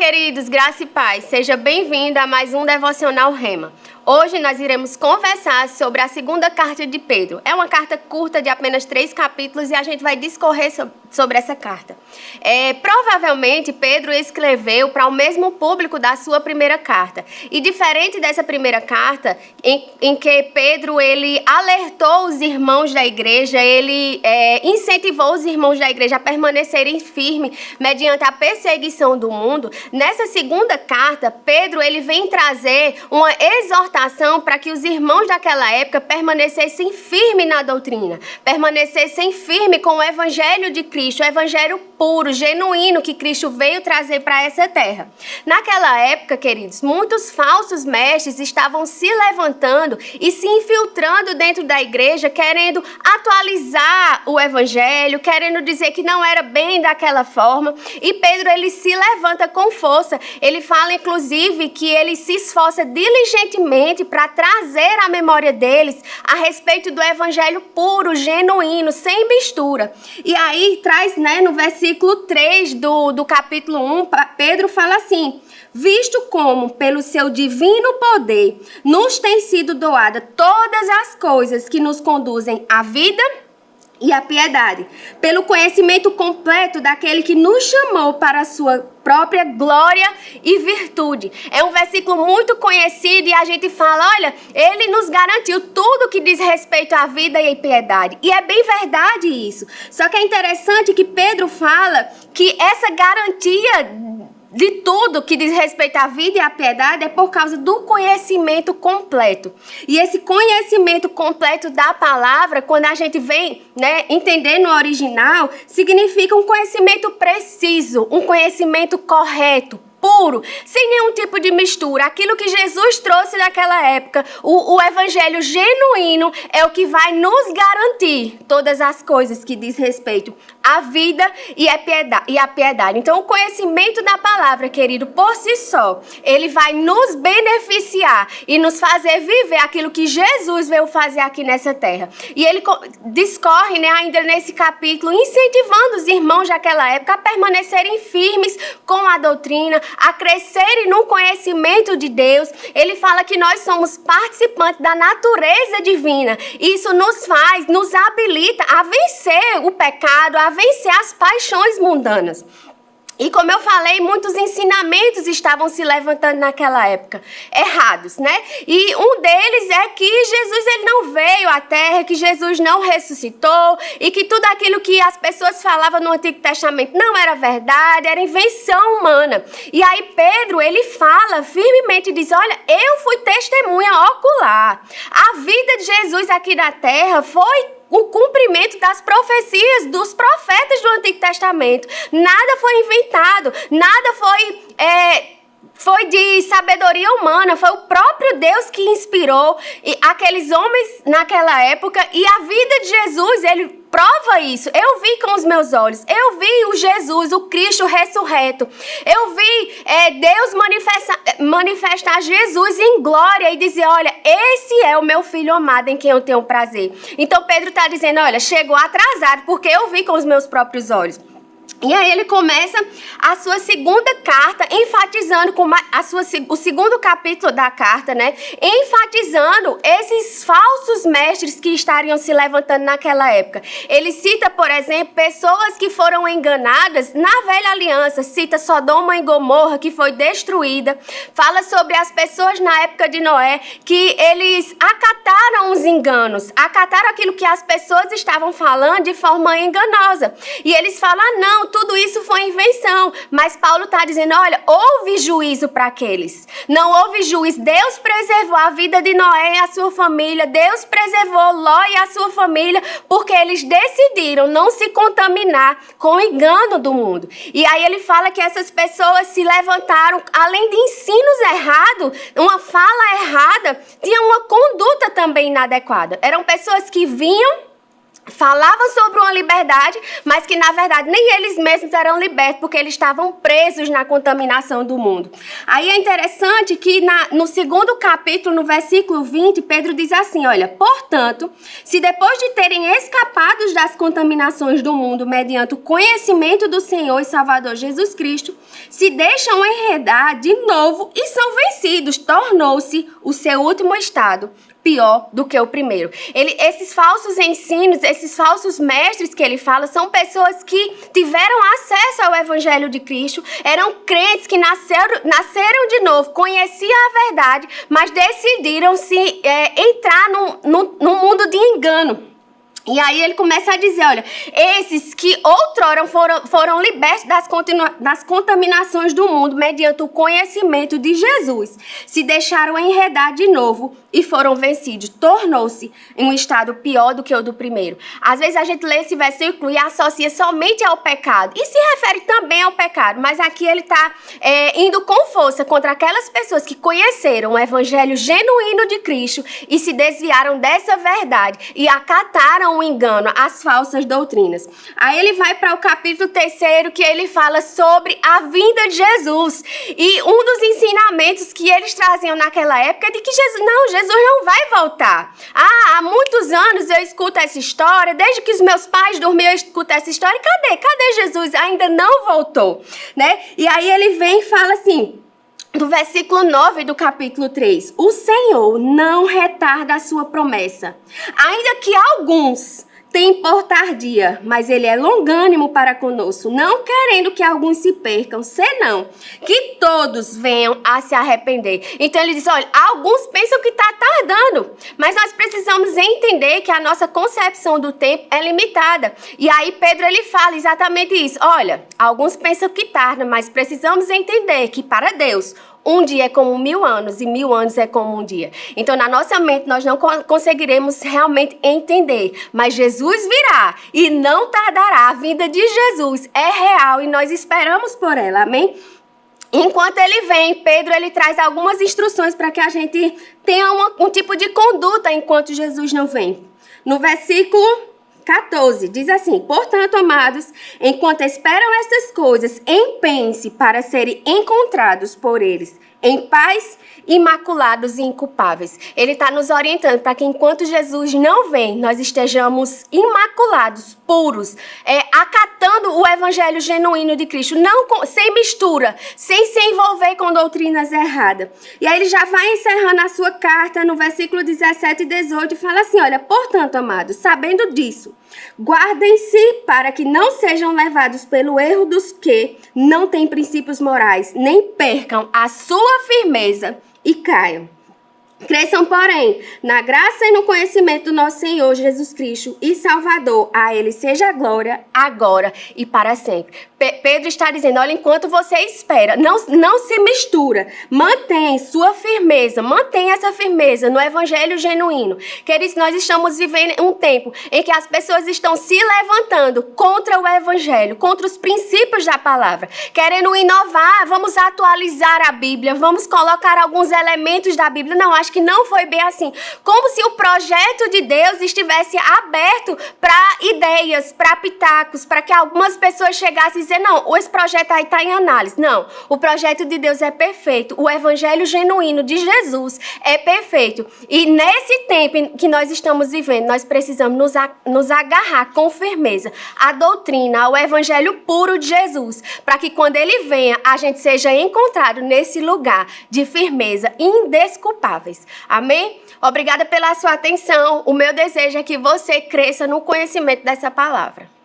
queridos, graça e paz. Seja bem-vindo a mais um Devocional Rema. Hoje nós iremos conversar sobre a segunda carta de Pedro. É uma carta curta de apenas 3 capítulos e a gente vai discorrer sobre essa carta. Provavelmente Pedro escreveu para o mesmo público da sua primeira carta. E diferente dessa primeira carta, em que Pedro ele alertou os irmãos da igreja, ele incentivou os irmãos da igreja a permanecerem firmes mediante a perseguição do mundo, nessa segunda carta, Pedro ele vem trazer uma exortação para que os irmãos daquela época permanecessem firmes na doutrina, permanecessem firmes com o evangelho de Cristo, o evangelho puro, genuíno que Cristo veio trazer para essa terra. Naquela época, queridos, muitos falsos mestres estavam se levantando e se infiltrando dentro da igreja, querendo atualizar o evangelho, querendo dizer que não era bem daquela forma. E Pedro, ele se levanta com força. Ele fala, inclusive, que ele se esforça diligentemente para trazer à memória deles a respeito do evangelho puro, genuíno, sem mistura. E aí traz, no versículo 3 do capítulo 1, Pedro fala assim: visto como, pelo seu divino poder, nos tem sido doada todas as coisas que nos conduzem à vida e à piedade, pelo conhecimento completo daquele que nos chamou para a sua própria glória e virtude. É um versículo muito conhecido e a gente fala, olha, ele nos garantiu tudo que diz respeito à vida e à piedade. E é bem verdade isso. Só que é interessante que Pedro fala que essa garantia de tudo que diz respeito à vida e à piedade é por causa do conhecimento completo. E esse conhecimento completo da palavra, quando a gente vem entender no original, significa um conhecimento preciso, um conhecimento correto, puro, sem nenhum tipo de mistura. Aquilo que Jesus trouxe naquela época, o evangelho genuíno é o que vai nos garantir todas as coisas que diz respeito à vida e à piedade. Então, o conhecimento da palavra, querido, por si só, ele vai nos beneficiar e nos fazer viver aquilo que Jesus veio fazer aqui nessa terra. E ele discorre, ainda nesse capítulo, incentivando os irmãos daquela época a permanecerem firmes com a doutrina, a crescerem no conhecimento de Deus. Ele fala que nós somos participantes da natureza divina. Isso nos habilita a vencer o pecado, a vencer as paixões mundanas. E como eu falei, muitos ensinamentos estavam se levantando naquela época, errados, E um deles é que Jesus ele não veio à terra, que Jesus não ressuscitou e que tudo aquilo que as pessoas falavam no Antigo Testamento não era verdade, era invenção humana. E aí Pedro, ele fala firmemente, diz, olha, eu fui testemunha ocular. A vida de Jesus aqui na terra foi o cumprimento das profecias dos profetas do Antigo Testamento. Nada foi inventado, nada foi de sabedoria humana, foi o próprio Deus que inspirou aqueles homens naquela época, e a vida de Jesus, ele prova isso. Eu vi com os meus olhos, eu vi o Jesus, o Cristo ressurreto, eu vi Deus manifestar Jesus em glória e dizer, olha, esse é o meu filho amado em quem eu tenho prazer. Então Pedro está dizendo, olha, chegou atrasado porque eu vi com os meus próprios olhos. E aí ele começa a sua segunda carta, enfatizando o segundo capítulo da carta, enfatizando esses falsos mestres que estariam se levantando naquela época. Ele cita, por exemplo, pessoas que foram enganadas na velha aliança, cita Sodoma e Gomorra, que foi destruída, fala sobre as pessoas na época de Noé, que eles acataram os enganos, acataram aquilo que as pessoas estavam falando de forma enganosa. E eles falam, não, tudo isso foi invenção. Mas Paulo está dizendo, olha, houve juízo para aqueles. Não houve juízo. Deus preservou a vida de Noé e a sua família. Deus preservou Ló e a sua família, porque eles decidiram não se contaminar com o engano do mundo. E aí ele fala que essas pessoas se levantaram, além de ensinos errados, uma fala errada, tinha uma conduta também inadequada. Eram pessoas que vinham falavam sobre uma liberdade, mas que na verdade nem eles mesmos eram libertos, porque eles estavam presos na contaminação do mundo. Aí é interessante que no segundo capítulo, no versículo 20, Pedro diz assim, olha, portanto, se depois de terem escapado das contaminações do mundo mediante o conhecimento do Senhor e Salvador Jesus Cristo, se deixam enredar de novo e são vencidos, tornou-se o seu último estado pior do que o primeiro. Esses falsos ensinos, esses falsos mestres que ele fala, são pessoas que tiveram acesso ao Evangelho de Cristo, eram crentes que nasceram de novo, conheciam a verdade, mas decidiram se entrar num mundo de engano. E aí ele começa a dizer, olha, esses que outrora foram libertos das contaminações do mundo mediante o conhecimento de Jesus, se deixaram enredar de novo e foram vencidos. Tornou-se em um estado pior do que o do primeiro. Às vezes a gente lê esse versículo e associa somente ao pecado. E se refere também ao pecado, mas aqui ele está indo com força contra aquelas pessoas que conheceram o evangelho genuíno de Cristo e se desviaram dessa verdade e acataram o engano, as falsas doutrinas. Aí ele vai para o capítulo 3, que ele fala sobre a vinda de Jesus. E um dos ensinamentos que eles traziam naquela época é de que Jesus não vai voltar. Há muitos anos eu escuto essa história, desde que os meus pais dormiam eu escuto essa história. Cadê Jesus? Ainda não voltou, né? E aí ele vem e fala assim, do versículo 9 do capítulo 3. O Senhor não retarda a sua promessa, ainda que alguns tenham por tardia, mas ele é longânimo para conosco, não querendo que alguns se percam, senão que todos venham a se arrepender. Então ele diz, olha, alguns pensam que está tardando, mas nós precisamos entender que a nossa concepção do tempo é limitada. E aí Pedro ele fala exatamente isso, olha, alguns pensam que tarda, mas precisamos entender que para Deus um dia é como 1000 anos e 1000 anos é como um dia. Então, na nossa mente, nós não conseguiremos realmente entender. Mas Jesus virá e não tardará. A vinda de Jesus é real e nós esperamos por ela. Amém? Enquanto ele vem, Pedro ele traz algumas instruções para que a gente tenha um tipo de conduta enquanto Jesus não vem. No versículo 14, diz assim, portanto, amados, enquanto esperam estas coisas, empenhem-se para serem encontrados por eles, em paz, imaculados e inculpáveis. Ele está nos orientando para que enquanto Jesus não vem, nós estejamos imaculados, puros, acatando o evangelho genuíno de Cristo, sem mistura, sem se envolver com doutrinas erradas. E aí ele já vai encerrando a sua carta no versículo 17 e 18 e fala assim, olha, portanto, amados, sabendo disso, guardem-se para que não sejam levados pelo erro dos que não têm princípios morais, nem percam a sua firmeza e caiam. Cresçam, porém, na graça e no conhecimento do nosso Senhor Jesus Cristo e Salvador. A Ele seja a glória, agora e para sempre. Pedro está dizendo, olha, enquanto você espera, não se mistura. Mantém sua firmeza, mantém essa firmeza no evangelho genuíno. Queridos, nós estamos vivendo um tempo em que as pessoas estão se levantando contra o evangelho, contra os princípios da palavra. Querendo inovar, vamos atualizar a Bíblia, vamos colocar alguns elementos da Bíblia. Não, acho que não foi bem assim. Como se o projeto de Deus estivesse aberto para ideias, para pitacos, para que algumas pessoas chegassem e dizer, não, esse projeto aí está em análise. Não, o projeto de Deus é perfeito. O evangelho genuíno de Jesus é perfeito. E nesse tempo em que nós estamos vivendo, nós precisamos nos agarrar com firmeza à doutrina, ao evangelho puro de Jesus, para que quando ele venha, a gente seja encontrado nesse lugar de firmeza indesculpáveis. Amém? Obrigada pela sua atenção. O meu desejo é que você cresça no conhecimento dessa palavra.